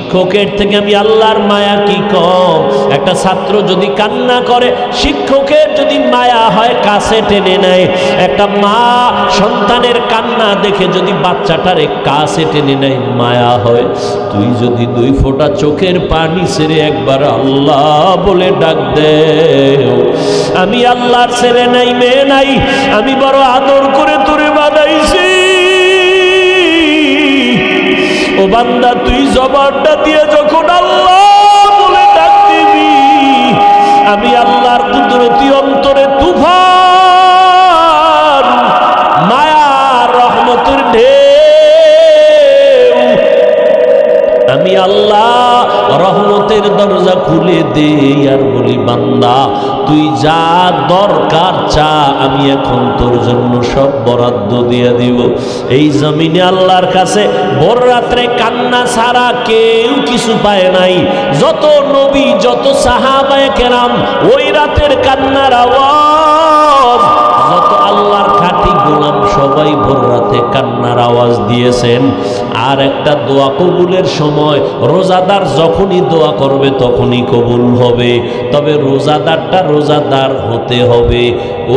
শিক্ষকের থেকে আমি আল্লাহর মায়া কি কম? একটা ছাত্র যদি কান্না করে, শিক্ষকের যদি মায়া হয় কাছে টেনে নেয়। একটা মা সন্তানের কান্না দেখে যদি বাচ্চাটারে কাছে টেনে নেয়, মায়া হয়। তুই যদি 2 ফোঁটা চোখের পানি ছেড়ে একবার আল্লাহ বলে ডাক দে, আমি আল্লাহর ছেলে নাই, মেয়ে নাই, আমি বড় আদর করে তোরে বানাইছি, ও বান্দা তুই জবানটা দিয়ে যখন আল্লাহ বলে ডাক দিবি, আমি আল্লাহর কুদরতি অন্তরে তুফান মায়া রহমতের ঢেউ, আমি আল্লাহ রহমতের দরজা খুলে দে আর বলি বান্দা তুই যা দরকার চা, আমি এখন তোর জন্য সব বরাদ্দ দিয়ে দিব। এই জমিনে আল্লাহর কাছে ভোর রাত্রে কান্না ছাড়া কেউ কিছু পায় নাই। যত নবী, যত সাহাবায়ে কেরাম ওই রাতের কান্নার আওয়াজ, যত আল্লাহর খাঁটি গোলাম সবাই ভোর রাতে কান্নার আওয়াজ দিয়েছেন। আর একটা দোয়া কবুলের সময়, রোজাদার যখনই দোয়া করবে তখনই কবুল হবে। তবে রোজাদারটা রোজাদার হতে হবে।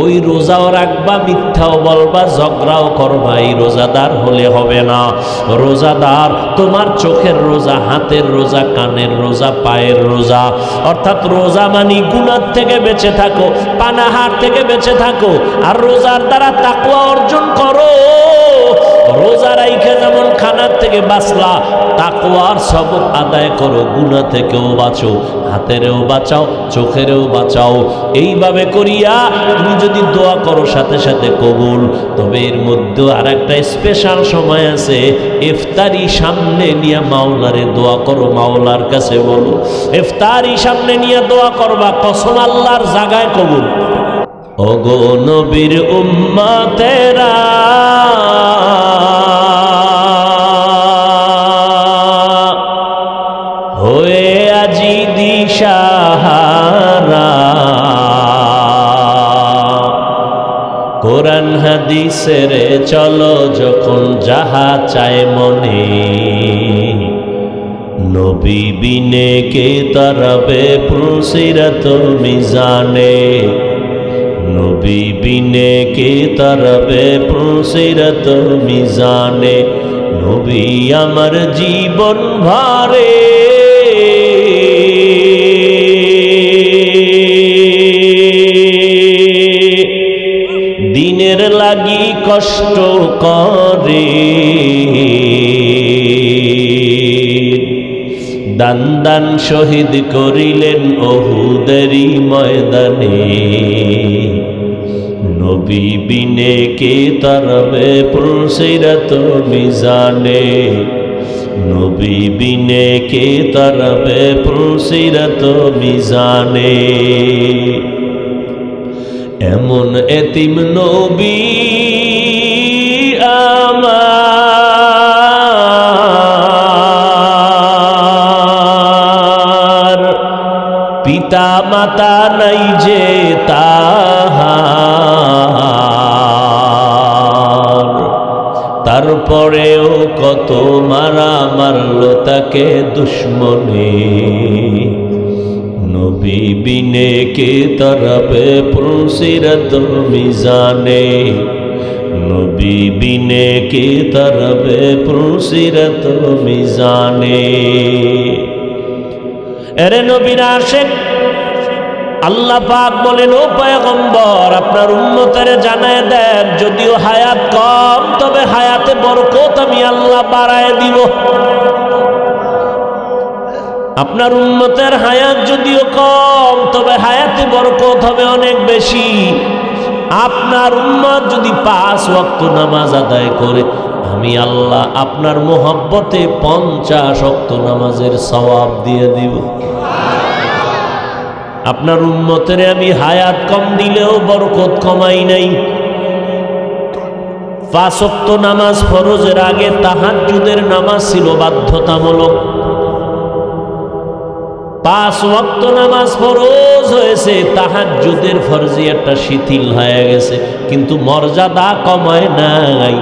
ওই রোজাও রাখবা, মিথ্যাও বলবা, ঝগড়াও করবা, এই রোজাদার হলে হবে না। রোজাদার তোমার চোখের রোজা, হাতের রোজা, কানের রোজা, পায়ের রোজা। অর্থাৎ রোজা মানি গুনাহ থেকে বেঁচে থাকো, পানাহার থেকে বেঁচে থাকো, আর রোজার দ্বারা তাকওয়া অর্জন করো। রোজা রাইখা যেমন খানার থেকে বাঁচলা, তাকওয়ার সবক আদায় করো, গুনাহ থেকেও বাঁচো, হাতেরও বাঁচাও, চোখেরও বাঁচাও। এইভাবে করিয়া তুমি যদি দোয়া করো সাথে সাথে কবুল। তবে এর মধ্যে আর একটা স্পেশাল সময় আছে, ইফতারি সামনে নিয়ে মাওলারে দোয়া করো, মাওলার কাছে বলো। ইফতারি সামনে নিয়ে দোয়া করবা, কসম আল্লাহর জায়গায় কবুল। ওগো নবীর উম্মতেরা, হয়ে আজি দিশাহারা, কোরআন হাদিসের চলো যখন যাহা চায় মনে, নবী বিনে কে তরবে পুলসিরত মিজানে, নবী বিনে কে তরবে পুলসিরত মিজানে, নবী আমার জীবন ভারে, দিনের লাগি কষ্ট করে, দান দান শহীদ করিলেন ওহুদেরই ময়দানে, নবী বিনে কে তরবে পুলসিরত মিজানে, নবী বিনে কে তরবে পুলসিরত মিজানে। এমন এতিম নবী আমার, পিতা মাতা নাই যে তাহার, তারপরেও কত মারা মারল তাকে দুশ্মনে, নবী বিনে কে তরবে পুলসিরত মিজানে, নবী বিনে কে তরবে পুলসিরত মিজানে। এরে নবীর আশিক, আল্লাহ পাক বলেন ও পয়গম্বর আপনার উম্মতেরে জানায় দেন, যদিও হায়াত কম তবে হায়াতে বরকত আমি আল্লাহ বাড়ায় দিব। আপনার উম্মতের হায়াত যদিও কম তবে হায়াতে বরকত হবে অনেক বেশি। আপনার উম্মত যদি 5 ওয়াক্ত নামাজ আদায় করে, আমি আল্লাহ আপনার মোহাব্বতে 50 ওয়াক্ত নামাজের সওয়াব দিয়ে দিব। আপনার উম্মতের আমি হায়াত কম দিলেও বরকত কমাই নাই। 5 ওয়াক্ত নামাজ ফরজের আগে তাহাজ্জুদের নামাজ ছিল বাধ্যতামূলক। 5 ওয়াক্ত নামাজ ফরজ হয়েছে, তাহাজ্জুদের ফরজিয়াতটা শিথিল হয়ে গেছে, কিন্তু মর্যাদা কমায় নাই।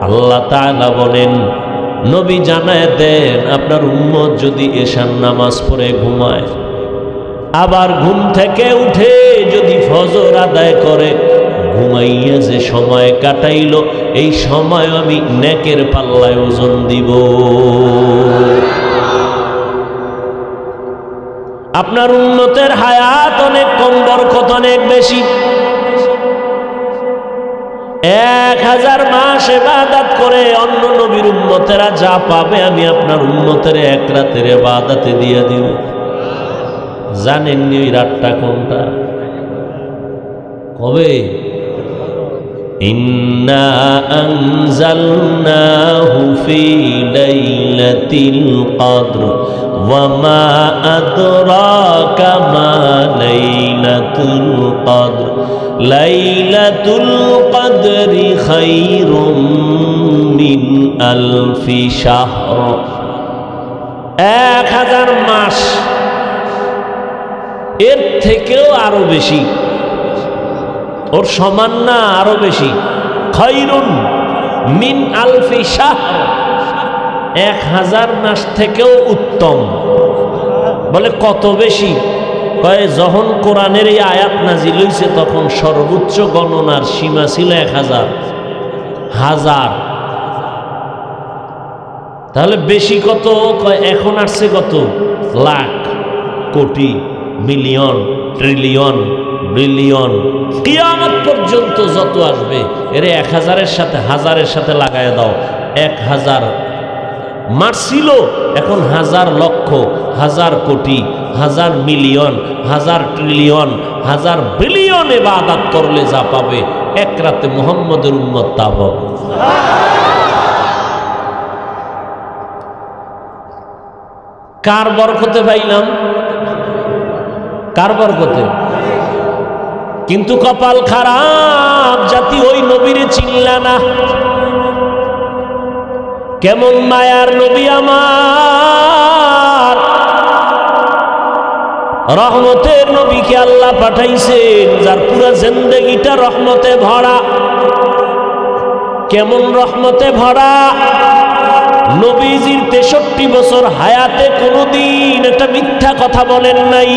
আল্লাহ তাআলা বলেন নবী জানায় দেন আপনার উম্মত যদি এশার নামাজ পড়ে ঘুমায়, আবার ঘুম থেকে উঠে যদি ফজর আদায় করে, ঘুমাইয়া যে সময় কাটাইল এই সময় আমি নেকের পাল্লায় ওজন দিব। আপনার উম্মতের হায়াত অনেক কম, বরকত অনেক বেশি। 1000 মাস ইবাদত করে অন্য নবীর উম্মতেরা যা পাবে আমি আপনার উম্মতের এক রাতের ইবাদতে দিয়ে দিব। জানেননি ওই রাতটা কোনটা? কবে? ইন্না আনজালনাহু ফি লাইলাতিল কদর ওয়া মা আদরাকা মা লাইলাতুল কদর লাইলাতুল কদরি খায়রুম মিন আলফি শাহর। 1000 মাস, এর থেকেও আরো বেশি, ওর সমান না, আরো বেশি। খায়রুন মিন আলফি শাহর, 1000 মাস থেকেও উত্তম। বলে কত বেশি? কয় যখন কোরআনের এই আয়াত নাজিল হইছে তখন সর্বোচ্চ গণনার সীমা ছিল 1000 হাজার। তাহলে বেশি কত? কয় এখন আসছে কত? লাখ, কোটি, মিলিয়ন, ট্রিলিয়ন, বিলিয়ন, কিয়ামত পর্যন্ত যত আসবে এর 1000-এর সাথে হাজারের সাথে লাগায় দাও। 1000 মাস ছিল, এখন 1000 লক্ষ, 1000 কোটি, 1000 মিলিয়ন, 1000 ট্রিলিয়ন, 1000 বিলিয়ন ইবাদত করলে যা পাবে এক রাতে মুহাম্মদের উম্মত তা পাবে। কার বরকতে পাইলাম? কার বরকতে? কিন্তু কপাল খারাপ জাতি ওই নবীরে চিনলা না। কেমন মায়ার নবী আমার, রহমতের নবীকে আল্লাহ পাঠাইছেন যার পুরা জিন্দেগিটা রহমতে ভরা। কেমন রহমতে ভরা? নবীজির 63 বছর হায়াতে কোনোদিন একটা মিথ্যা কথা বলেন নাই।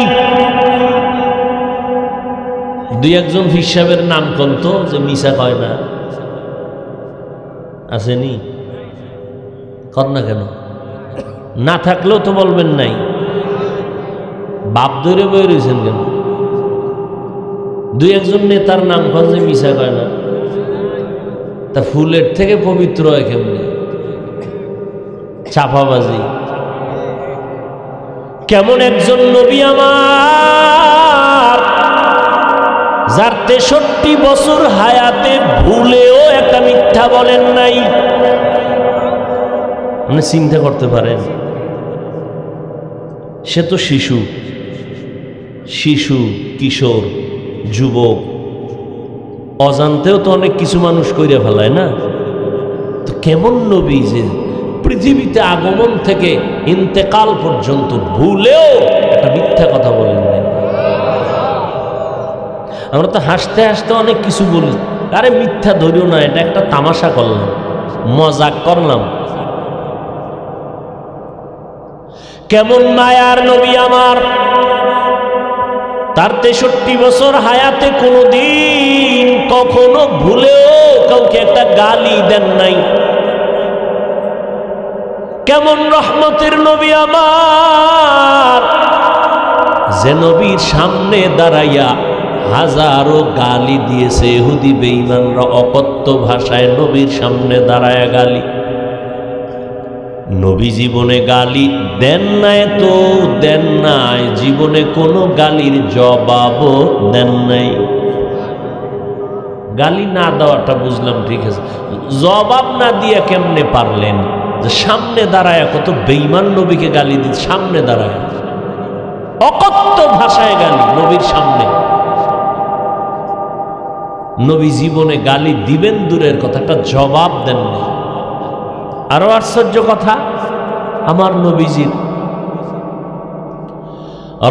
দুই একজন হিসাবের নাম কন্ত যে মিশা কয় না, আসেনি? কর না কেন? না থাকলেও তো বলবেন নাই। বাপ ধরে বয়ে রয়েছেন কেন? দুই একজন নেতার নাম কন যে মিশা কয় না। তা ফুলের থেকে পবিত্র হয় কেমনি? চাপাবাজি। কেমন একজন নবী আমার যার 63 বছর হায়াতে ভুলেও একটা মিথ্যা বলেন নাই। মানে চিন্তা করতে পারেন, সে তো শিশু, কিশোর, যুবক, অজান্তেও তো অনেক কিছু মানুষ কইরে ফেলায় না। তো কেমন নবী যে পৃথিবীতে আগমন থেকে ইন্তেকাল পর্যন্ত ভুলেও একটা মিথ্যা কথা বলেন নাই। আমরা তো হাসতে হাসতে অনেক কিছু বলি, আরে মিথ্যা ধরিও না, এটা একটা তামাশা করলাম, মজাক করলাম। কেমন মায়ার নবী আমার, তার 63 বছর হায়াতে কোনোদিন কখনো ভুলেও কাউকে একটা গালি দেন নাই। কেমন রহমতের নবী আমার, যে নবীর সামনে দাঁড়াইয়া হাজারো গালি দিয়েছে ইহুদি বেঈমানরা, অকথ্য ভাষায় নবীর সামনে দাঁড়ায়া গালি। নবী জীবনে গালি দেন নাই তো দেন নাই, জীবনে কোনো গালির জবাবও দেন নাই। গালি না দেওয়াটা বুঝলাম, ঠিক আছে, জবাব না দিয়ে কেমনে পারলেন? যে সামনে দাঁড়ায় কত বেঈমান নবীকে গালি দিন, সামনে দাঁড়ায় অকথ্য ভাষায় গালি নবীর সামনে। নবী জীবনে গালি দিবেন দূরের কথা, একটা জবাব দেন না। আরো আশ্চর্য কথা, আমার নবীজির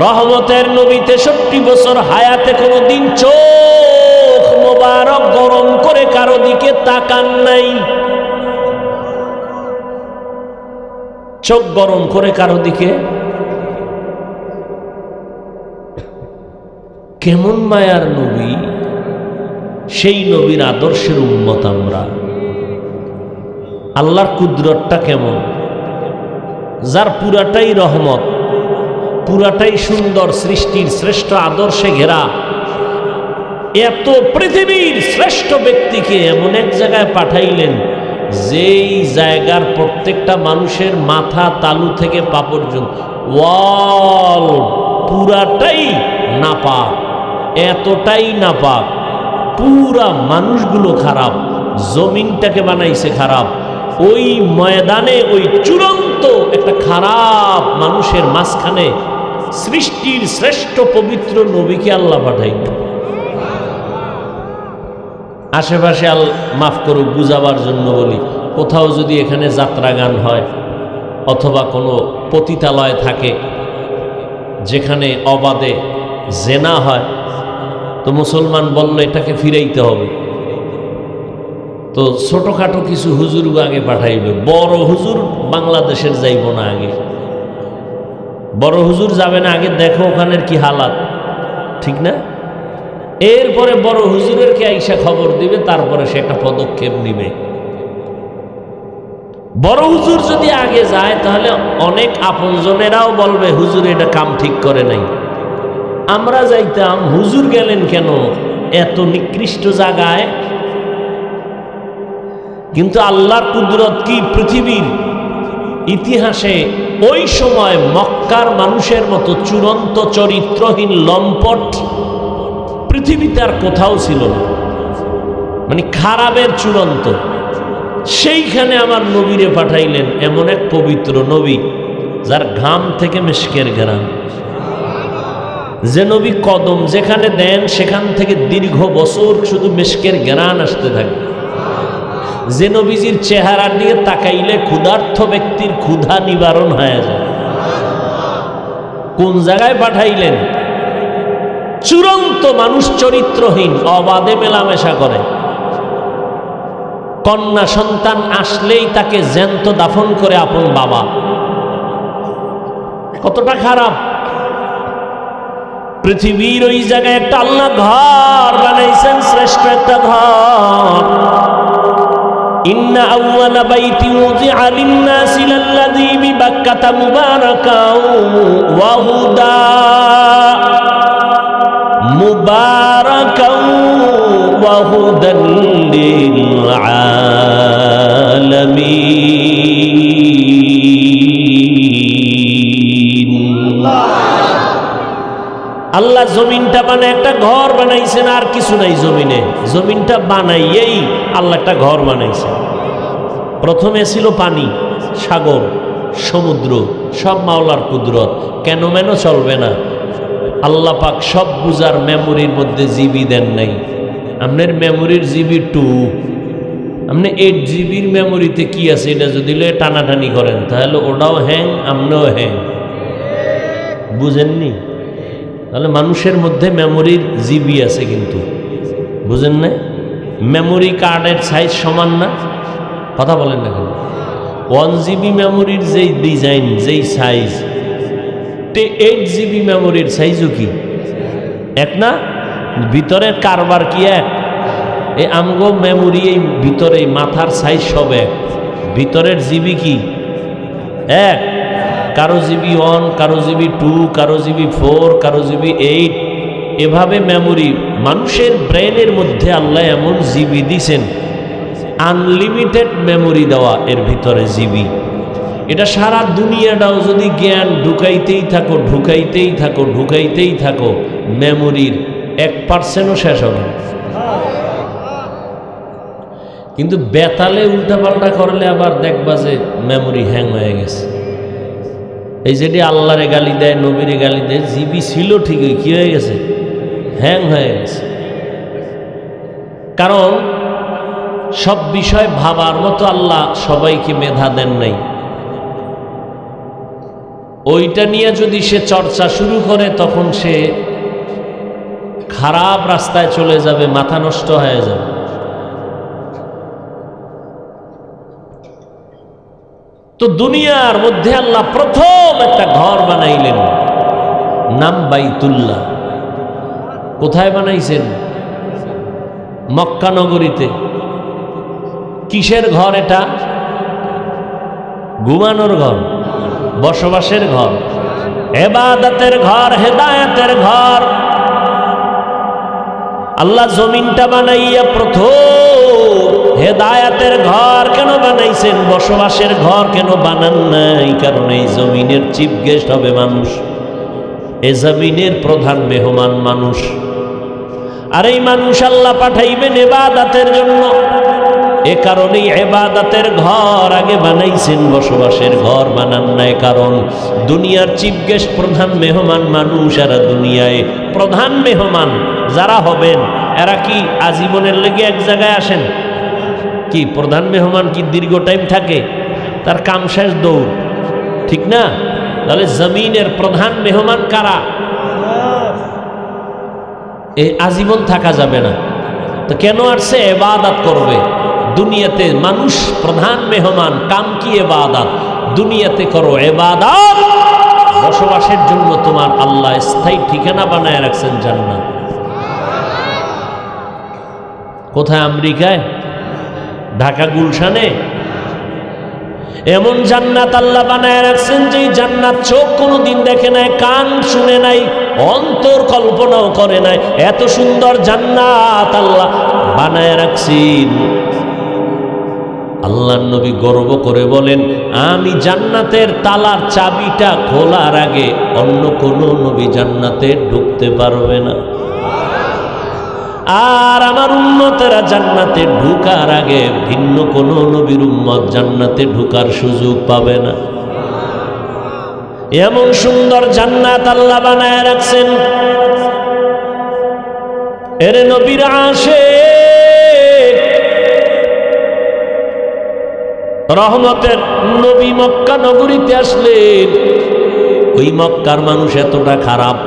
রহমতের নবী 63 বছর হায়াতে কোনোদিন চোখ মোবারক গরম করে কারো দিকে তাকান নাই। চোখ গরম করে কারো দিকে। কেমন মায়ার নবী, সেই নবীর আদর্শের উম্মত আমরা। আল্লাহর কুদরতটা কেমন, যার পুরাটাই রহমত, পুরাটাই সুন্দর, সৃষ্টির শ্রেষ্ঠ আদর্শে ঘেরা, এত পৃথিবীর শ্রেষ্ঠ ব্যক্তিকে এমন এক জায়গায় পাঠাইলেন যেই জায়গার প্রত্যেকটা মানুষের মাথা তালু থেকে পা পর্যন্ত ওয়াল পুরাটাই নাপাক, এতটাই নাপাক, পুরা মানুষগুলো খারাপ, জমিনটাকে বানাইছে খারাপ। ওই ময়দানে ওই চূড়ান্ত একটা খারাপ মানুষের মাঝখানে সৃষ্টির শ্রেষ্ঠ পবিত্র নবীকে আল্লাহ পাঠাইল। আশেপাশে মাফ করুক বুঝাবার জন্য বলি, কোথাও যদি এখানে যাত্রা গান হয় অথবা কোনো পতিতালয় থাকে যেখানে অবাধে জেনা হয়, তো মুসলমান বলল এটাকে ফিরাইতে হবে, তো ছোটখাটো কিছু হুজুর আগে পাঠাইবে। বড় হুজুর বাংলাদেশের যাইব না, আগে বড় হুজুর যাবে না, আগে দেখো ওখানের কি হালাত, ঠিক না? এরপরে বড় হুজুরের কে আইসা খবর দিবে, তারপরে সে একটা পদক্ষেপ নিবে। বড় হুজুর যদি আগে যায় তাহলে অনেক আপনজনেরাও বলবে হুজুর এটা কাম ঠিক করে নাই। আমরা যাইতাম, হুজুর গেলেন কেন এত নিকৃষ্ট জায়গায়? কিন্তু আল্লাহর কুদরত কি, পৃথিবীর ইতিহাসে ওই সময় মক্কার মানুষের মতো চূড়ান্ত চরিত্রহীন লম্পট পৃথিবীতে আর কোথাও ছিল না, মানে খারাপের চূড়ান্ত। সেইখানে আমার নবীরে পাঠাইলেন, এমন এক পবিত্র নবী যার ঘাম থেকে মিশকের ঘেরান, যে নবী কদম যেখানে দেন সেখান থেকে দীর্ঘ বছর শুধু মিশকের ঘেরান আসতে থাকে, যে নবীজির চেহারা দিয়ে তাকাইলে ক্ষুধার্থ ব্যক্তির ক্ষুধা নিবারণ হয়ে যায়। কোন জায়গায় পাঠাইলেন? চূড়ান্ত মানুষ চরিত্রহীন, অবাধে মেলামেশা করে, কন্যা সন্তান আসলেই তাকে জ্যান্ত দাফন করে আপন বাবা। কতটা খারাপ! পৃথিবীর ওই জায়গায় একটা আল্লাহ ঘর বানাইছেন, শ্রেষ্ঠ একটা ঘর। ইন্না আউওয়ালা বাইতি উযিআ লিন-নাসি লাল্লাযী বিবাক্কাতা মুবারাকাও ওয়া হুদা মুবারাকাও ওয়া হুদাল লিল আলামিন। আল্লাহ জমিনটা বানায় একটা ঘর বানাইছেন, আর কিছু নাই জমিনে। জমিনটা বানাইয়েই আল্লাহ একটা ঘর বানাইছেন। প্রথমে ছিল পানি, সাগর, সমুদ্র, সব মাওলার কুদরত, কেন মেন চলবে না। আল্লাহ পাক সব বুঝার মেমোরির মধ্যে জিবি দেন নাই। আপনার মেমোরির জিবি 2, আপনি 8 জিবির মেমোরিতে কি আছে এটা যদি টানাটানি করেন তাহলে ওটাও হ্যাং, আপনিও হ্যাং। বুঝেননি? তাহলে মানুষের মধ্যে মেমোরির জিবি আছে, কিন্তু বুঝেন না? মেমোরি কার্ডের সাইজ সমান না, কথা বলেন না কেন? 1 জিবি মেমোরির যেই ডিজাইন, যেই সাইজ, 8 জিবি মেমোরির সাইজও কি এক না? ভিতরের কারবার কি এক? এই আমগো মেমোরি, এই ভিতরে মাথার সাইজ সব এক, ভিতরের জিবি কি এক? কারো জিবি 1, কারো জিবি 2, কারো জিবি 4, কারো জিবি 8, এভাবে মেমোরি। মানুষের ব্রেনের মধ্যে আল্লাহ এমন জিবি দিছেন, আনলিমিটেড মেমোরি দেওয়া এর ভিতরে জিবি। এটা সারা দুনিয়াটাও যদি জ্ঞান ঢুকাইতেই থাকো, ঢুকাইতেই থাকো, ঢুকাইতেই থাকো, মেমোরির 1%ও শেষ হবে না। কিন্তু বেতালে উল্টাপাল্টা করলে আবার দেখবা যে মেমোরি হ্যাং হয়ে গেছে। এই যেটি আল্লাহরে গালি দেয়, নবীরে গালি দেয়, জিবি ছিল ঠিকই, কি হয়ে গেছে? হ্যাং হয়ে গেছে। কারণ সব বিষয় ভাবার মতো আল্লাহ সবাইকে মেধা দেন নাই। ওইটা নিয়ে যদি সে চর্চা শুরু করে তখন সে খারাপ রাস্তায় চলে যাবে, মাথা নষ্ট হয়ে যাবে। তো দুনিয়ার মধ্যে আল্লাহ প্রথম একটা ঘর বানাইলেন, নাম বাইতুল্লাহ। কোথায় বানাইছেন? মক্কা নগরীতে। কিসের ঘর এটা? ঘুমানোর ঘর, বসবাসের ঘর, ইবাদতের ঘর, হেদায়েতের ঘর। আল্লাহ জমিনটা বানাইয়া প্রথম হেদায়েতের ঘর কেন বানাইছেন? বসবাসের ঘর কেন বানান নাই? কারণ এই জমিনের চিফ গেস্ট হবে মানুষ, এই জমিনের প্রধান মেহমান মানুষ। আর এই মানুষ আল্লাহ পাঠাইবেন ইবাদতের জন্য। এ কারণেই ইবাদতের ঘর আগে বানাইছেন, বসবাসের ঘর বানান নাই। কারণ দুনিয়ার চিফ গেস্ট, প্রধান মেহমান মানুষ। আর দুনিয়ায় প্রধান মেহমান যারা হবেন এরা কি আজীবনের লেগে এক জায়গায় আসেন? কি প্রধান মেহমান কি দীর্ঘ টাইম থাকে? তার কাম শেষ দৌড়, ঠিক না? তাহলে জমিনের প্রধান মেহমান কারা? এই আজীবন থাকা যাবে না। তো কেন আসছে? ইবাদত করবে। দুনিয়াতে মানুষ প্রধান মেহমান, কাম কি? ইবাদত। দুনিয়াতে করো ইবাদত, বসবাসের জন্য তোমার আল্লাহ স্থায়ী ঠিকানা বানায় রাখছেন জান্নাত। কোথায়? আমেরিকায়, ঢাকা গুলশানে। এমন জান্নাত আল্লাহ বানায় রাখছেন যে জান্নাত চোখ কোনোদিন দেখে নাই, কান শুনে নাই, অন্তর কল্পনাও করে নাই। এত সুন্দর জান্নাত আল্লাহ বানায় রাখছেন। আল্লাহর নবী গর্ব করে বলেন, আমি জান্নাতের তালার চাবিটা খোলার আগে অন্য কোনো নবী জান্নাতে ঢুকতে পারবে না। আর আমার উম্মতেরা জান্নাতে ঢুকার আগে ভিন্ন কোনো নবীর উম্মত জান্নাতে ঢুকার সুযোগ পাবে না। এমন সুন্দর জান্নাত আল্লাহ বানায় রাখছেন। এর নবীর আশিক, রহমতের নবী মক্কা নগরীতে আসলেন। ওই মক্কার মানুষ এতটা খারাপ,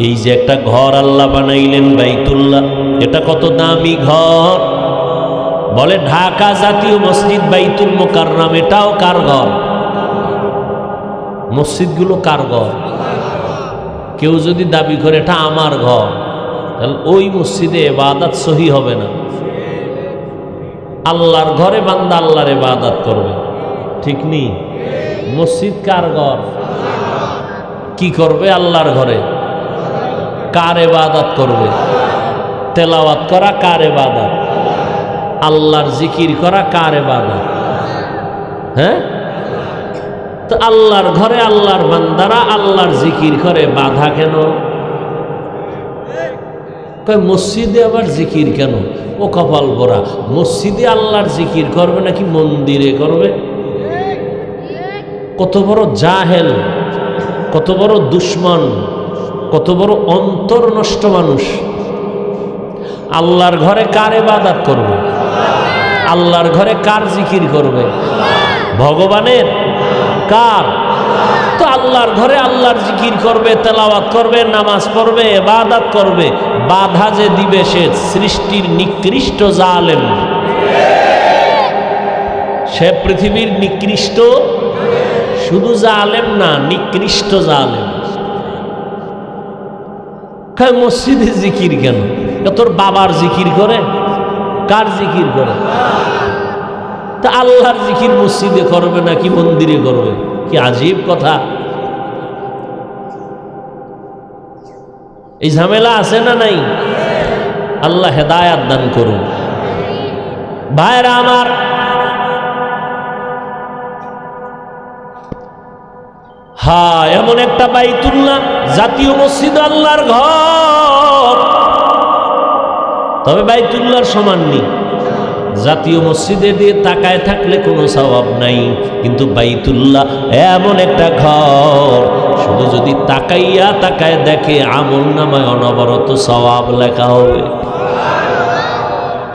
এই যে একটা ঘর আল্লাহ বানাইলেন বাইতুল্লাহ, এটা কত দামি ঘর। বলে ঢাকা জাতীয় মসজিদ বাইতুল মুকাররম, এটাও কার ঘর? মসজিদগুলো কার ঘর? কেউ যদি দাবি করে এটা আমার ঘর, তাহলে ওই মসজিদে ইবাদত সহি হবে না। আল্লাহর ঘরে বান্দা আল্লাহর ইবাদত করবে, ঠিক নেই? মসজিদ কার ঘর? কি করবে আল্লাহর ঘরে? কার ইবাদত করবে? তেলাওয়াত করা কার ইবাদত? আল্লাহর জিকির করা কার ইবাদত? হ্যাঁ, তো আল্লাহর ঘরে আল্লাহর বান্দারা আল্লাহর জিকির করে, বাধা কেন? মসজিদে আবার জিকির কেন? ও কপাল ভরা, মসজিদে আল্লাহর জিকির করবে নাকি মন্দিরে করবে? কত বড় জাহেল, কত বড় দুশ্মন, কত বড় অন্তর নষ্ট মানুষ। আল্লাহর ঘরে কার ইবাদত করবে? আল্লাহর ঘরে কার জিকির করবে? ভগবানের? কার? তো আল্লাহর ঘরে আল্লাহর জিকির করবে, তেলাওয়াত করবে, নামাজ পড়বে, ইবাদত করবে। বাধা যে দিবে সে সৃষ্টির নিকৃষ্ট জালেম, সে পৃথিবীর নিকৃষ্ট, শুধু জালেম না, নিকৃষ্ট জালেম। মসজিদে জিকির কেন? তোর বাবার জিকির করে? কার জিকির করে? তা আল্লাহর জিকির মসজিদে করবে নাকি মন্দিরে করবে? কি আজীব কথা! এই ঝামেলা আছে না নাই? আল্লাহ হেদায়াত দান করুন। ভাইরা আমার, হ্যাঁ, এমন একটা বাইতুল্লাহ জাতীয় মসজিদ আল্লাহর ঘর, তবে বাইতুল্লাহর সমান নেই। জাতীয় মসজিদে দিয়ে তাকায় থাকলে কোনো সওয়াব নাই, কিন্তু বাইতুল্লাহ এমন একটা ঘর, শুধু যদি তাকাইয়া তাকায় দেখে আমল নামায় অনবরত সওয়াব লেখা হবে।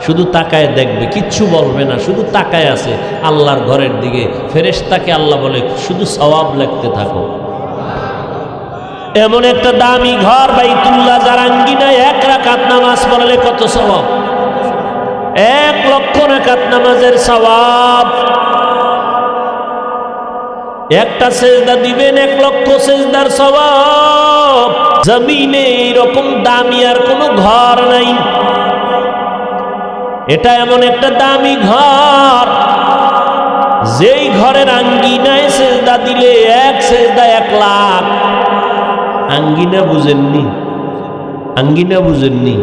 শুধু তাকায় দেখবে, কিচ্ছু বলবে না, শুধু তাকায় আছে আল্লাহর ঘরের দিকে। ফেরেশতাকে আল্লাহ বলে শুধু সওয়াব লিখতে থাকো। এমন একটা দামি ঘর বাইতুল্লাহ, যার আঙ্গিনায় 1 রাকাত নামাজ পড়লে কত সওয়াব! 1 লক্ষ রাকাত নামাজের সওয়াব। একটা সেজদা দিবেন 1 লক্ষ সেজদার সওয়াব। জমিনে এরকম দামি আর কোনো ঘর নাই। এটা এমন একটা দামি ঘর, যেই ঘরের আঙ্গিনায় সেজদা দিলে এক সেজদা 1 লাখ। আঙ্গিনা বুঝেননি? আঙ্গিনা বুঝেননি?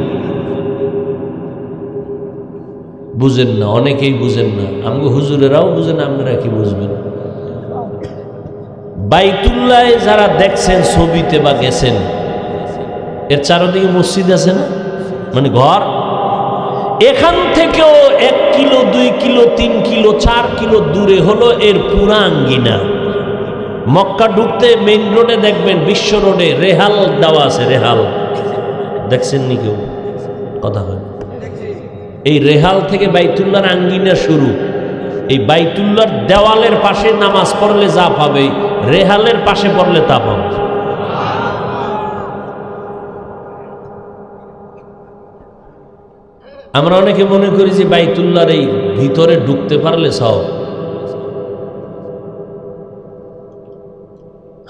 বুঝেন না, অনেকেই বুঝেন না। আমগো হুজুরেরাও বুঝেন, আপনারা কি বুঝবেন? বাইতুল্লাহ যারা দেখছেন ছবিতে বা গেছেন, এর চারদিকে মসজিদ আছে না, মানে ঘর। এখান থেকেও 1 কিলো 2 কিলো 3 কিলো 4 কিলো দূরে হলো এর পুরা আঙ্গিনা। মক্কা ঢুকতে মেইন রোডে দেখবেন, বিশ্ব রোডে রেহাল দেওয়া আছে। রেহাল দেখছেন নি কেউ? কথা হয়। এই রেহাল থেকে বাইতুল্লাহর আঙ্গিনা শুরু। এই বাইতুল্লাহর দেওয়ালের পাশে নামাজ পড়লে যা পাবে, রেহালের পাশে পড়লে তা পাবে। আমরা অনেকে মনে করি যে বাইতুল্লাহর এই ভিতরে ঢুকতে পারলে সব।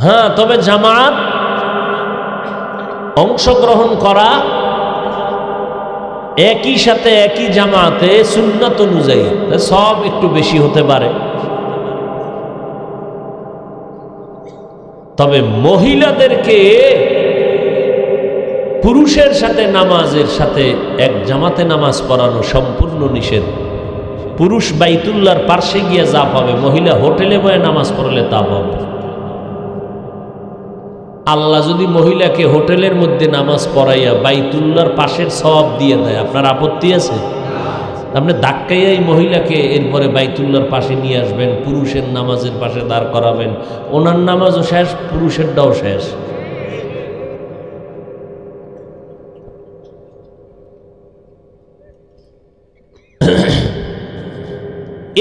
হ্যাঁ, তবে জামাত অংশগ্রহণ করা, একই সাথে একই জামাতে সুন্নাত অনুযায়ী সব একটু বেশি হতে পারে। তবে মহিলাদেরকে পুরুষের সাথে নামাজের সাথে এক জামাতে নামাজ পড়ানো সম্পূর্ণ নিষেধ। পুরুষ বাইতুল্লাহর পার্শ্বে গিয়ে যা পাবে, মহিলা হোটেলে বয়ে নামাজ পড়লে তা পাবে। আল্লাহ যদি মহিলাকে হোটেলের মধ্যে নামাজ পড়াইয়া বাইতুল্লাহর পাশের সওয়াব দিয়ে দেয়, আপনার আপত্তি আছে? আপনি ধাক্কাইয়া এই মহিলাকে এরপরে বাইতুল্লাহর পাশে নিয়ে আসবেন, পুরুষের নামাজের পাশে দাঁড় করাবেন, ওনার নামাজও শেষ, পুরুষেরটাও শেষ।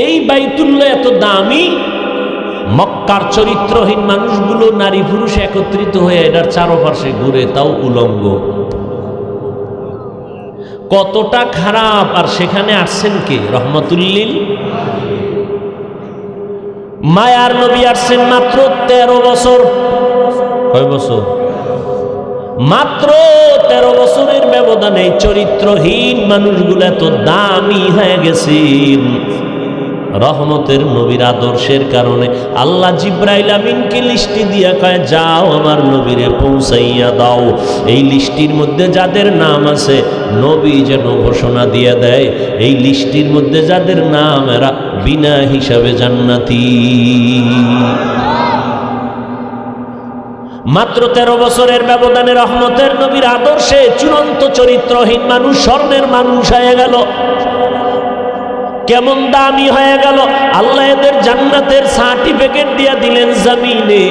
এই বাইতুল্লাহ এত দামি, মক্কার চরিত্রহীন মানুষগুলো নারী পুরুষ একত্রিত হয়ে এটার চারপাশে ঘুরে, তাও উলঙ্গ। কতটা খারাপ! আর সেখানে আসছেন কে? রহমতুল্লিল। মায়ার নবী আসছেন মাত্র 13 বছর। কয় বছর? মাত্র 13 বছরের ব্যবধানে চরিত্রহীন মানুষগুলো এত দামি হয়ে গেছেন। রহমতের নবীর আদর্শের কারণে আল্লাহ জিব্রাইল আমিনকে লিস্টি দিয়া কয়, যাও আমার নবীরে পৌঁছাইয়া দাও। এই লিস্টির মধ্যে যাদের নাম আছে, নবী যেন ঘোষণা দিয়ে দেয়, এই লিস্টির মধ্যে যাদের নাম, এরা বিনা হিসাবে জান্নাতি। মাত্র 13 বছরের ব্যবধানে রহমতের নবীর আদর্শে চূড়ান্ত চরিত্রহীন মানুষ স্বর্ণের মানুষ হয়ে গেল। কেমন দামি হয়ে গেল! আল্লাহ এদের জান্নাতের সার্টিফিকেট দিয়ে দিলেন জমিনে,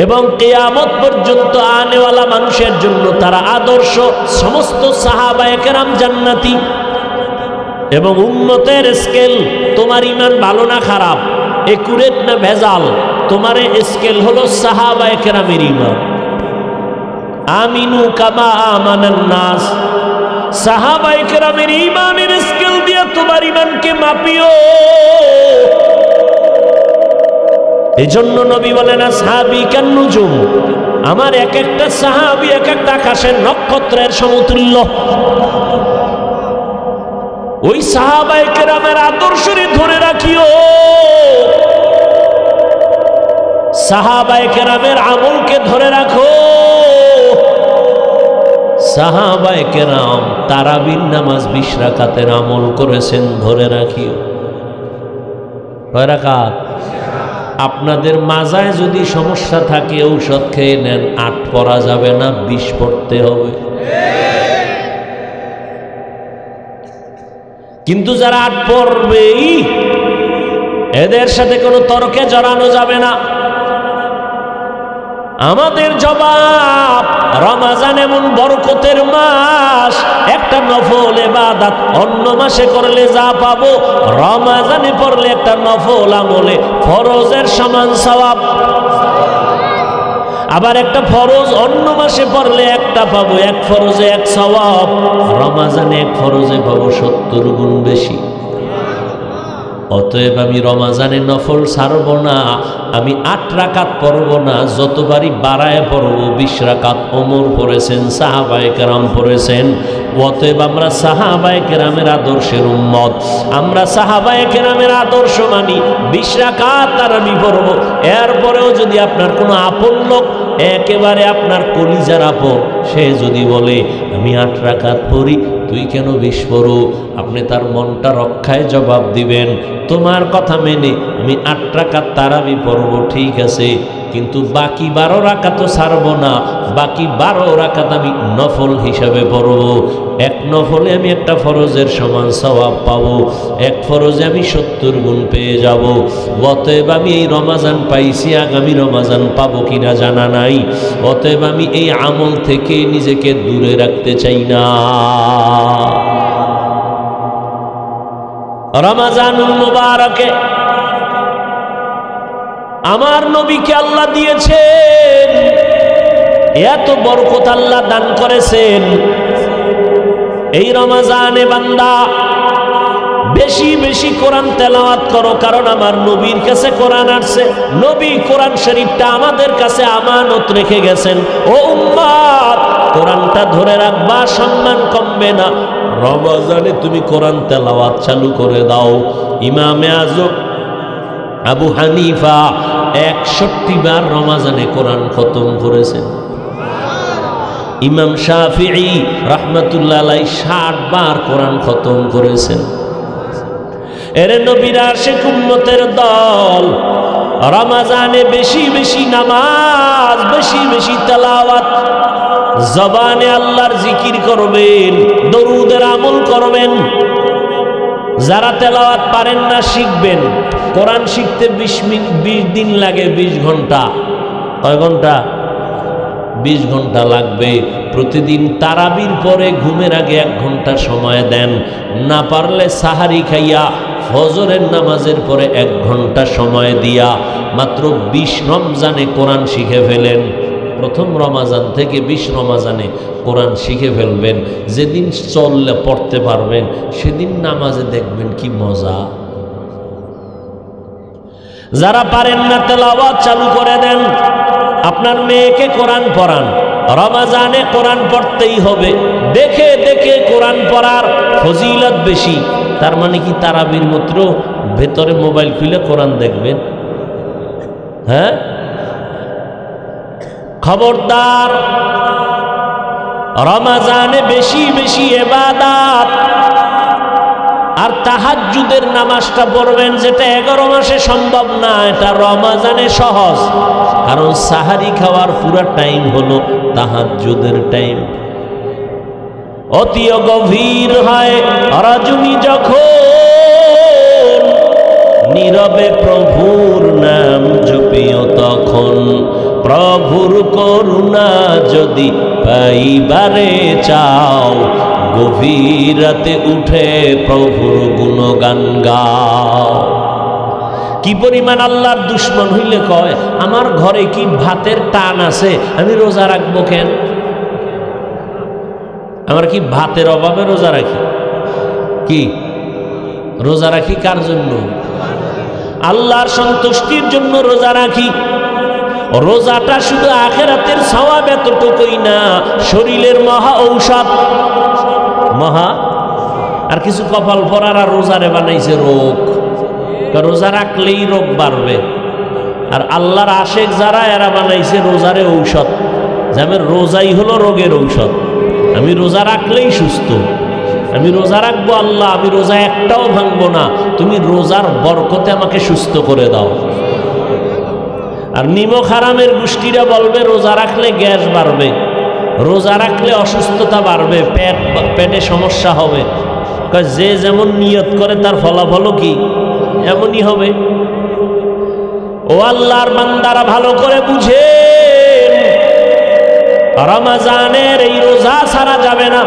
এবং কিয়ামত পর্যন্ত আনেওয়ালা মানুষের জন্য তারা আদর্শ। সমস্ত সাহাবায়ে কেরাম জান্নাতি। এবং উম্মতের স্কেল, তোমার ইমান ভালো না খারাপ, একুরেট না ভেজাল, তোমার স্কেল হলো সাহাবায়ে কেরামের ইমান। আমিনু কামা আমানান নাস। সাহাবায়ে কেরামের ঈমানের স্কেল দিয়ে তোমার ঈমানকে মাপিও। এজন্য নবী বলেন, আসহাবী কান নুজুম, আমার এক একটা সাহাবী এক একটা আকাশের নক্ষত্রের সমতুল্য। ওই সাহাবায়ে কেরামের আদর্শরে ধরে রাখিও। সাহাবায়ে কেরামের আমলকে ধরে রাখো। সাহাবায়ে কেরাম তারাবির নামাজ 20 রাকাতের আমল করেছেন, ধরে রাখিও। কয় রাকাত? আপনাদের মাজায় যদি সমস্যা থাকে ঔষধ খেয়ে নেন, 8 পড়া যাবে না, 20 পড়তে হবে। কিন্তু যারা 8 পড়বেই, এদের সাথে কোনো তর্কে জড়ানো যাবে না। আমাদের জবাব, রমজান এমন বরকতের মাস, একটা নফল ইবাদত অন্য মাসে করলে যা পাবো, রমজানে পড়লে একটা নফল আমলে ফরজের সমান সওয়াব। আবার একটা ফরজ অন্য মাসে পড়লে একটা পাবো, এক ফরজে 1 সওয়াব। রমজানে 1 ফরজে পাবো 70 গুণ বেশি। অতএব আমি রমাজানে নফল ছাড়ব না, আমি 8 রাকাত পড়ব না, যতবারই বাড়ায় পড়ব। 20 রাকাত ওমর পড়েছেন, সাহাবায়ে কেরাম পড়েছেন। অতএব আমরা সাহাবায়ে কেরামের আদর্শের উম্মত, আমরা সাহাবায়ে কেরামের আদর্শ মানি। 20 রাকাত আর আমি পড়ব। এরপরেও যদি আপনার কোনো আপন লোক, একেবারে আপনার কলিজার আপন, সে যদি বলে আমি 8 রাকাত পড়ি, তুই কেন 20 পড়ো, আপনি তার মনটা রক্ষায় জবাব দিবেন, তোমার কথা মেনে আমি 8 রাকাত তারাবি পড়ব, ঠিক আছে, কিন্তু বাকি 12 রাকাতও ছাড়ব না। বাকি 12 রাকাত আমি নফল হিসাবে পড়ব। এক নফলে আমি একটা ফরজের সমান সওয়াব পাবো, এক ফরজে আমি 70 গুণ পেয়ে যাব। অতএব আমি এই রমাজান পাইছি, আগামী রমাজান পাবো কিনা জানা নাই। অতএব আমি এই আমল থেকে নিজেকে দূরে রাখতে চাই না। রমাজানুল মুবারকে আমার নবীকে আল্লাহ দিয়েছেন, এত বরকত আল্লাহ দান করেছেন। এই রমাজানে বান্দা বেশি বেশি কোরআন তেলাওয়াত করো, কারণ আমার নবীর কাছে কোরআন আসছে। নবী কোরআন শরীফটা আমাদের কাছে আমানত রেখে গেছেন। ও উম্মত, কোরআনটা ধরে রাখবা, সম্মান কমবে না। রমাজানে তুমি কোরআন তেলাওয়াত চালু করে দাও। ইমামে আজম আবু হানিফা 61 বার রমাজানে কোরআন খতম করেছেন। ইমাম শাফিঈ রাহমাতুল্লাহ আলাইহি 60 বার কোরআন খতম করেছেন। এর নবীর আশিক উম্মতের দল রমাজানে বেশি বেশি নামাজ, বেশি বেশি তেলাওয়াত, জবানে আল্লাহর জিকির করবেন, দরুদের আমল করবেন। যারা তেলাওয়াত পারেন না, শিখবেন। কোরআন শিখতে 20 দিন লাগে, 20 ঘন্টা। কয় ঘন্টা? 20 ঘন্টা লাগবে। প্রতিদিন তারাবির পরে ঘুমের আগে 1 ঘন্টা সময় দেন। না পারলে সাহারি খাইয়া ফজরের নামাজের পরে 1 ঘন্টা সময় দিয়া মাত্র 20 রমজানে কোরআন শিখে ফেলেন। প্রথম রমাজান থেকে 20 রমাজানে কোরআন শিখে ফেলবেন। যেদিন চললে পড়তে পারবেন, সেদিন নামাজে দেখবেন কি মজা। যারা পারেন না, তেলাওয়াত চালু করে দেন। আপনার মেয়েকে কোরআন পড়ান। রমাজানে কোরআন পড়তেই হবে। দেখে দেখে কোরআন পড়ার ফজিলত বেশি। তার মানে কি তারাবির মাত্র ভেতরে মোবাইল খুলে কোরআন দেখবেন? হ্যাঁ, খবরদার। রমাজানে বেশি বেশি ইবাদত আর তাহাজ্জুদের নামাজটা পড়বেন, যেটা 11 মাসে সম্ভব না, এটা রমাজানে সহজ। কারণ সাহারি খাওয়ার পুরো টাইম হলো তাহাজ্জুদের টাইম। অতি গভীর হয় রজনী যখন, নীরবে প্রভুর নাম জপিও তখন। প্রভুর করুণা যদি পাইবারে চাও, গভীর রাতে উঠে প্রভুর গুণগান গাও। কি পরিমাণ আল্লাহর দুশ্মন হইলে কয়, আমার ঘরে কি ভাতের টান আছে, আমি রোজা রাখবো কেন? আমার কি ভাতের অভাবে রোজা রাখি? কি রোজা রাখি কার জন্য? আল্লাহর সন্তুষ্টির জন্য রোজা রাখি। রোজাটা শুধু আখিরাতের সওয়াব এতটুকুই না, শরীরের মহা ঔষধ। মহা আর কিছু কপাল পরার আর রোজারে বানাইছে রোগ। রোজা রাখলেই রোগ বাড়বে। আর আল্লাহর আশেক যারা, এরা বানাইছে রোজারে ঔষধ। যেমন রোজাই হলো রোগের ঔষধ। আমি রোজা রাখলেই সুস্থ। আমি রোজা রাখবো আল্লাহ, আমি রোজা একটাও ভাঙবো না, তুমি রোজার বরকতে আমাকে সুস্থ করে দাও। আর নিমক হারামের গোষ্ঠীরা বলবে রোজা রাখলে গ্যাস বাড়বে, রোজা রাখলে অসুস্থতা বাড়বে, পেটে সমস্যা হবে। যে যেমন নিয়ত করে তার ফলাফলও কি এমনই হবে। ও আল্লাহর বান্দারা, ভালো করে বুঝেন, রমাজানের এই রোজা ছাড়া যাবে না।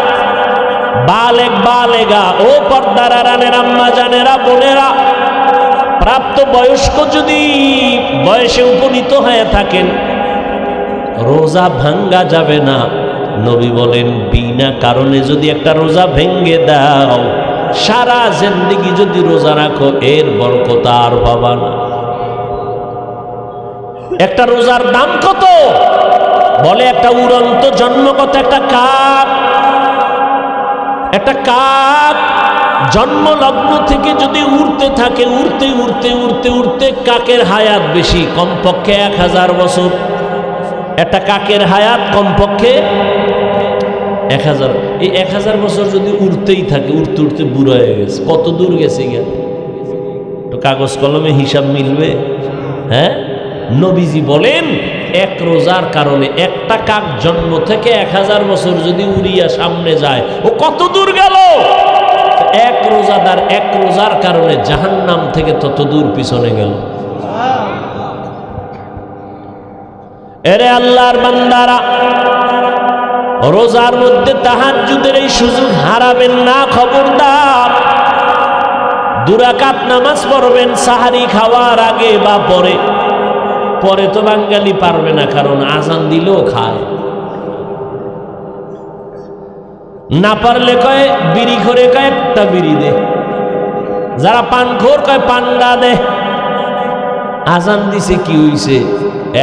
বালেগ বালেগা, ও পর্দার আড়ালের আম্মা জানেরা, বোনেরা, প্রাপ্ত বয়স্ক যদি বয়সে উপনীত হয়ে থাকেন, রোজা ভাঙ্গা যাবে না। নবী বলেন, বিনা কারণে যদি একটা রোজা ভেঙ্গে দাও, সারা জিন্দেগি যদি রোজা রাখো এর বরকত আর পাবা না। একটা রোজার দাম কত? বলে একটা উড়ন্ত জন্মগত একটা কাক, একটা কাক জন্ম লগ্ন থেকে যদি উড়তে থাকে, উড়তে উড়তে উড়তে উড়তে কাকের হায়াত বেশি, কমপক্ষে 1000 বছর। একটা কাকের হায়াত কমপক্ষে 1000। এই 1000 বছর যদি উড়তেই থাকে, উড়তে উড়তে বুড়ো হয়ে গেছে, কত দূর গেছে গিয়া? তো কাগজ কলমে হিসাব মিলবে? হ্যাঁ, নবীজি বলেন এক রোজার কারণে একটা কাক জন্ম থেকে 1000 বছর যদি উড়িয়া সামনে যায়, ও কত দূর গেল? এক রোজাদার এক রোজার কারণে জাহান্নাম থেকে তত দূর পিছনে গেল। এরে আল্লাহর বান্দারা, রোজার মধ্যে তাহাজ্জুদের এই সুযোগ হারাবেন না, খবরদার। 2 রাকাত নামাজ পড়বেন সাহারি খাওয়ার আগে বা পরে। পরে তো বাঙালি পারবে না, কারণ আজান দিলেও খায়। না পারলে কয় বিড়ি করে, কয় একটা বিড়ি দে। যারা পানখোর কয় পান্ডা দে। আজান দিছে কি হইছে?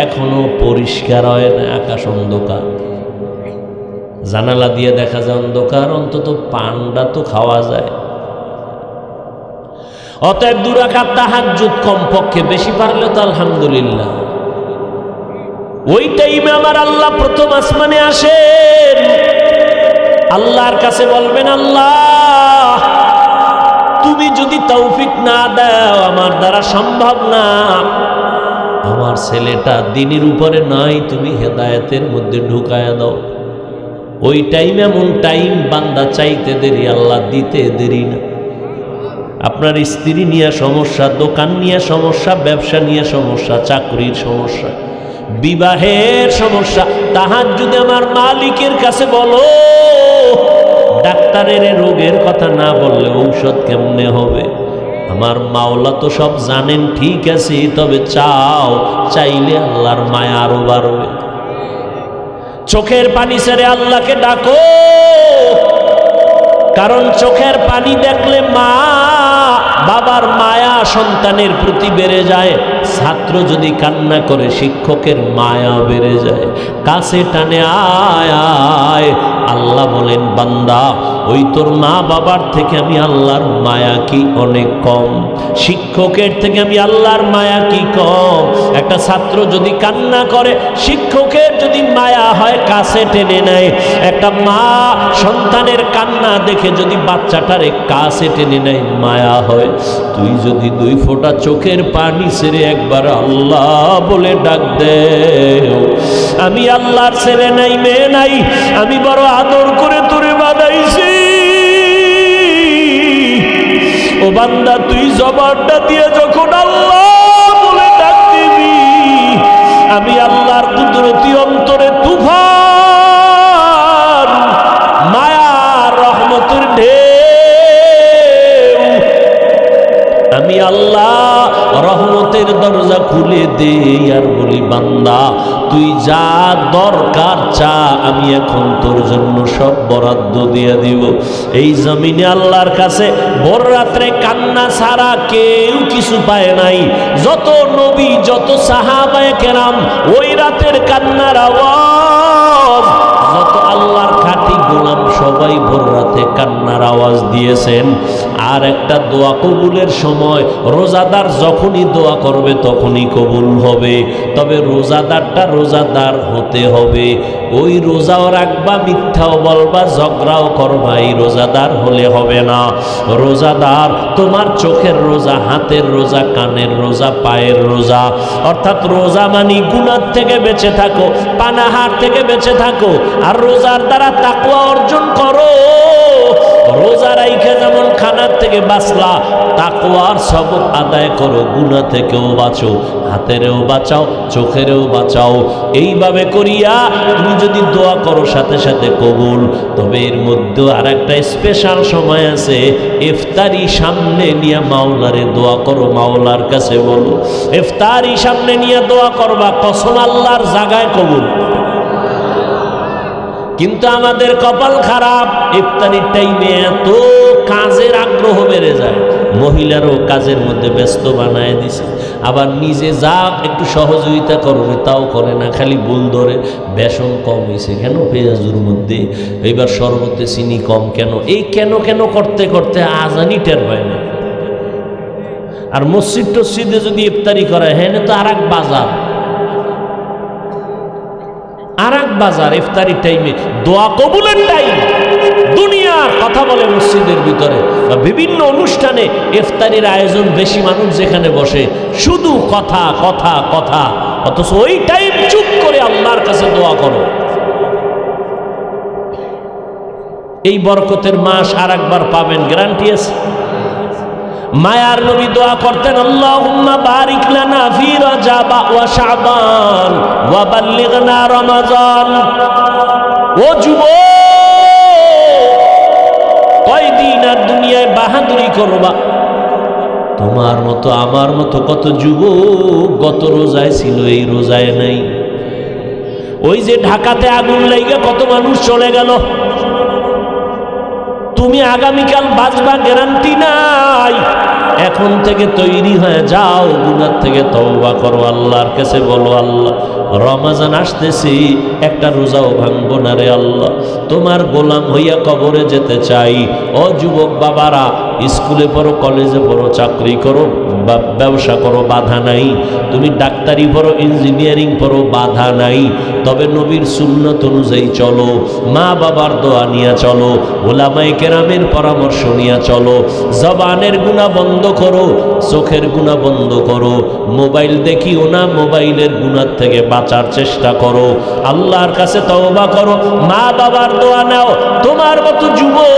এখনো পরিষ্কার হয় না, আকাশ অন্ধকার। জানালা দিয়ে দেখা যায় অন্ধকার, অন্তত পান্ডা তো খাওয়া যায়। অতএব 2 রাকাত তাহাজ্জুদ কমপক্ষে, বেশি পারলে তো আলহামদুলিল্লাহ। ওই টাইমে আমার আল্লাহ প্রথম আসমানে আসেন, আল্লাহর কাছে বলবেন, আল্লাহ তুমি যদি তৌফিক না দাও আমার দ্বারা সম্ভব না, আমার ছেলেটা দ্বীনের উপরে নাই, তুমি হেদায়েতের মধ্যে ঢুকায়া দাও। ওই টাইম এমন টাইম, বান্দা চাইতে দেরি, আল্লাহ দিতে দেরি না। আপনার স্ত্রী নিয়ে সমস্যা, দোকান নিয়ে সমস্যা, ব্যবসা নিয়ে সমস্যা, চাকরির সমস্যা, বিবাহের সমস্যা, তাহাজ্জুদে আমার মালিকের কাছে বলো। ডাক্তারের রোগের কথা না বললে ঔষধ কেমনে হবে? আমার মাওলা তো সব জানেন, ঠিক আছে, তবে চাও, চাইলে আল্লাহর মায়া আরো বাড়বে। চোখের পানি ছেড়ে আল্লাহকে ডাকো, কারণ চোখের পানি দেখলে মা বাবার মায়া সন্তানের প্রতি বেড়ে যায়। ছাত্র যদি কান্না করে শিক্ষকের মায়া বেড়ে যায়। কাছে টানে আয় আয়। আল্লাহ বলেন, বান্দা ওই তোর মা বাবার থেকে আমি আল্লাহর মায়া কি অনেক কম? শিক্ষকের থেকে আমি আল্লাহর মায়া কি কম? একটা ছাত্র যদি কান্না করে, শিক্ষকের যদি মায়া হয় কাছে টেনে নেয়। একটা মা সন্তানের কান্না দেখে যদি বাচ্চাটারে কাছে টেনে নেয়, মায়া হয়। তুই যদি 2 ফোঁটা চোখের পানি ছেড়ে একবার আল্লাহ বলে ডাক দে, আমি আল্লাহর ছেলে নাই, মেয়ে নাই, আমি বড় আদর করে তোরে বানাইছি। ও বান্দা, তুই জবানটা দিয়ে যখন আল্লাহ বলে ডাক দিবি, আমি আল্লাহর কুদরতি অন্তরে তুফান, মায়া রহমতের ঢেউ, আমি আল্লাহ রহমতের দরজা খুলে দেই আর বলি, বান্দা তুই যা দরকার চা, আমি এখন তোর জন্য সব বরাদ্দ দিয়ে দিব। এই জমিনে আল্লাহর কাছে ভোর রাত্রে কান্না ছাড়া কেউ কিছু পায় নাই। যত নবী, যত সাহাবায়ে কেরাম ওই রাতের কান্নার আওয়াজ, যত আল্লাহর খাঁটি গোলাম সবাই ভোর রাতে কান্নার আওয়াজ দিয়েছেন। আর একটা দোয়া কবুলের সময়, রোজাদার যখনই দোয়া করবে তখনই কবুল হবে। তবে রোজাদারটা রোজাদার হতে হবে। ওই রোজাও রাখবা, মিথ্যাও বলবা, ঝগড়াও করবা, এই রোজাদার হলে হবে না। রোজাদার তোমার চোখের রোজা, হাতের রোজা, কানের রোজা, পায়ের রোজা। অর্থাৎ রোজা মানি গুনাহ থেকে বেঁচে থাকো, পানাহার থেকে বেঁচে থাকো, আর রোজার দ্বারা তাকওয়া অর্জন করো। রোজা রাইখা যেমন খানার থেকে বাঁচলা, তাকওয়ার সবক আদায় করো, গুনাহ থেকেও বাঁচো, হাতেরও বাঁচাও, চোখেরও বাঁচাও। এইভাবে করিয়া তুমি যদি দোয়া করো সাথে সাথে কবুল। তবে এর মধ্যে আর একটা স্পেশাল সময় আছে, ইফতারি সামনে নিয়ে মাওলারে দোয়া করো, মাওলার কাছে বলো। ইফতারি সামনে নিয়ে দোয়া করবা, কসম আল্লাহর জায়গায় কবুল। কিন্তু আমাদের কপাল খারাপ, ইফতারির টাইমে এত কাজের আগ্রহ বেড়ে যায়, মহিলারও কাজের মধ্যে ব্যস্ত বানায় দিছে, আবার নিজে যা একটু সহযোগিতা করবে তাও করে না, খালি ভুল ধরে বেসন কম হয়েছে কেন পেঁয়াজুর মধ্যে, এইবার শরবতে চিনি কম কেন, এই কেন কেন করতে করতে আজানি টের পায় না। আর মসজিদ টসজিদে যদি ইফতারি করে, হ্যাঁ তো আর এক বাজার ইফতারির টাইমে, দোয়া কবুলের টাইম, দুনিয়ার কথা বলে মসজিদের ভিতরে বা বিভিন্ন অনুষ্ঠানে ইফতারির আয়োজন, বেশি মানুষ যেখানে বসে শুধু কথা কথা কথা, অথচ ওই টাইম চুপ করে আল্লাহর কাছে দোয়া করো। এই বরকতের মাস আর একবার পাবেন, গ্যারান্টি আছে। মায়ার নবী দোয়া করতেন, আল্লাহুম্মা বারিক লানা ফি রাজাব ওয়া শাবান ওয়া বাল্লিগনা রমাজান। ও যুবক, কয়দিন আর দুনিয়ায় বাহাদুরি করবা? তোমার মতো আমার মতো কত যুবক গত রোজায় ছিল, এই রোজায় নাই। ওই যে ঢাকাতে আগুন লাইগা কত মানুষ চলে গেল, তুমি আগামীকাল বাঁচবা গ্যারান্টি নাই। এখন থেকে তৈরি হয়ে যাও, গুনাহ থেকে তওবা করো, আল্লাহর কাছে বলো, আল্লাহ রমজান আসতেছি, একটা রোজাও ভাঙবো না রে আল্লাহ, তোমার গোলাম হইয়া কবরে যেতে চাই। ও যুবক বাবারা, স্কুলে পড়ো, কলেজে পড়ো, চাকরি করো, ব্যবসা করো, বাধা নাই। তুমি ডাক্তারি পড়ো, ইঞ্জিনিয়ারিং পড়ো, বাধা নাই। তবে নবীর সুন্নত অনুযায়ী চলো, মা বাবার দোয়া নিয়ে চলো, ওলামায়ে কেরামের পরামর্শ নিয়ে চলো। জবানের গুনাহ বন্ধ করো, চোখের গুনাহ বন্ধ করো, মোবাইল দেখিও না, মোবাইলের গুনাহ থেকে বাঁচার চেষ্টা করো, আল্লাহর কাছে তওবা করো, মা বাবার দোয়া নাও। তোমার মতো যুবক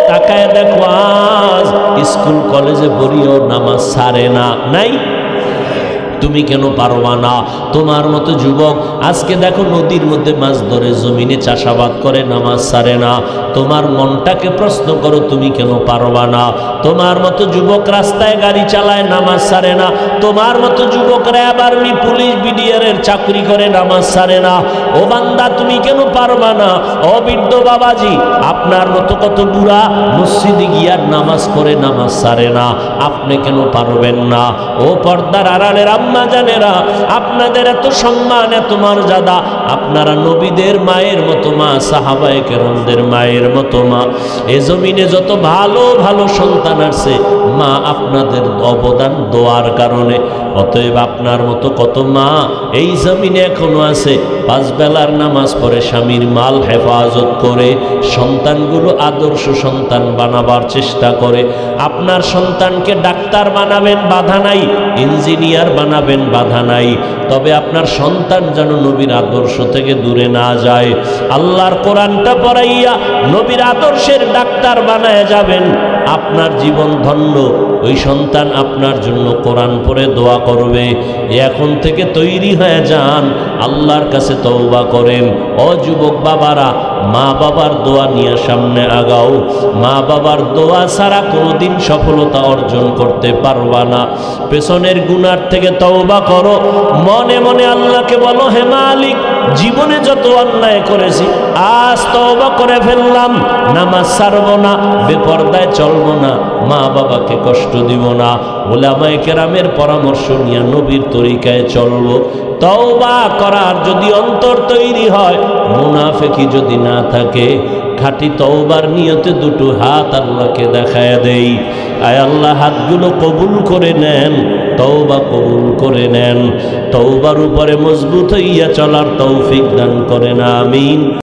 তাকায় দেখো, আজ স্কুল কলেজে পড়িও নামাজ ছাড়ে না, নাই? তুমি কেন পারবা না? তোমার মতো যুবক আজকে দেখো নদীর মধ্যে মাছ ধরে, জমিনে চাষাবাদ করে, নামাজ ছাড়ে না। তোমার মনটাকে প্রশ্ন করো, তুমি কেন পারবা না? তোমার মতো যুবক রাস্তায় গাড়ি চালায়, নামাজ ছাড়ে না। তোমার মতো যুবক র্যাব, আর্মি, পুলিশ, বিডিআরের চাকরি করে, নামাজ ছাড়ে না। ও বান্দা, তুমি কেন পারবা না? ও বৃদ্ধ বাবাজি, আপনার মতো কত বুড়া মসজিদে গিয়া নামাজ করে, নামাজ ছাড়ে না, আপনি কেন পারবেন না? ও পর্দার আড়ালের আম্মা জানেরা, আপনাদের এত সম্মান, এত মর্যাদা, আপনারা নবীদের মায়ের মতো মা, সাহাবায়ে কেরামদের মায়ের মতো মা। এ জমিনে যত ভালো ভালো সন্তান আছে, মা আপনাদের অবদান দোয়ার কারণে। অতএব আপনার মতো কত মা এই জমিনে এখনো আছে, পাঁচ বেলার নামাজ পড়ে, স্বামীর মাল হেফাজত করে, সন্তানগুলো আদর্শ সন্তান বানাবার চেষ্টা করে। আপনার সন্তানকে ডাক্তার বানাবেন, বাধা নাই, ইঞ্জিনিয়ার বানাবেন, বাধা নাই, তবে আপনার সন্তান যেন নবীর আদর্শ থেকে দূরে না যায়। আল্লাহর কোরআনটা পড়াইয়া নবীর আদর্শের ডাক্তার বানায় যাবেন, আপনার জীবন ধন্য। ওই সন্তান আপনার জন্য কোরআন পড়ে দোয়া করবে। এখন থেকে তৈরি হয়ে যান, আল্লাহর কাছে তওবা করেন। ও যুবক বাবারা, মা বাবার দোয়া নিয়ে সামনে আগাও। মা বাবার দোয়া ছাড়া কোনোদিন সফলতা অর্জন করতে পারবা না। পেছনের গুনার থেকে তওবা করো, মনে মনে আল্লাহকে বলো, হে মালিক, জীবনে যত অন্যায় করেছি আজ তওবা করে ফেললাম, নামাজ ছাড়বো না, বেপরদায় চলবো না, মা বাবাকে কষ্ট দিব না, উলামায়ে কেরামের পরামর্শ নিয়ে নবীর তরিকায় চলবো। তওবা করার যদি অন্তর তৈরি হয়, মুনাফিকি যদি না থাকে, খাঁটি তওবার নিয়তে দুটো হাত আল্লাহকে দেখায় দেই। আয় আল্লাহ, হাতগুলো কবুল করে নেন, তওবা কবুল করে নেন, তওবার উপরে মজবুত হইয়া চলার তৌফিক দান করেন, আমিন।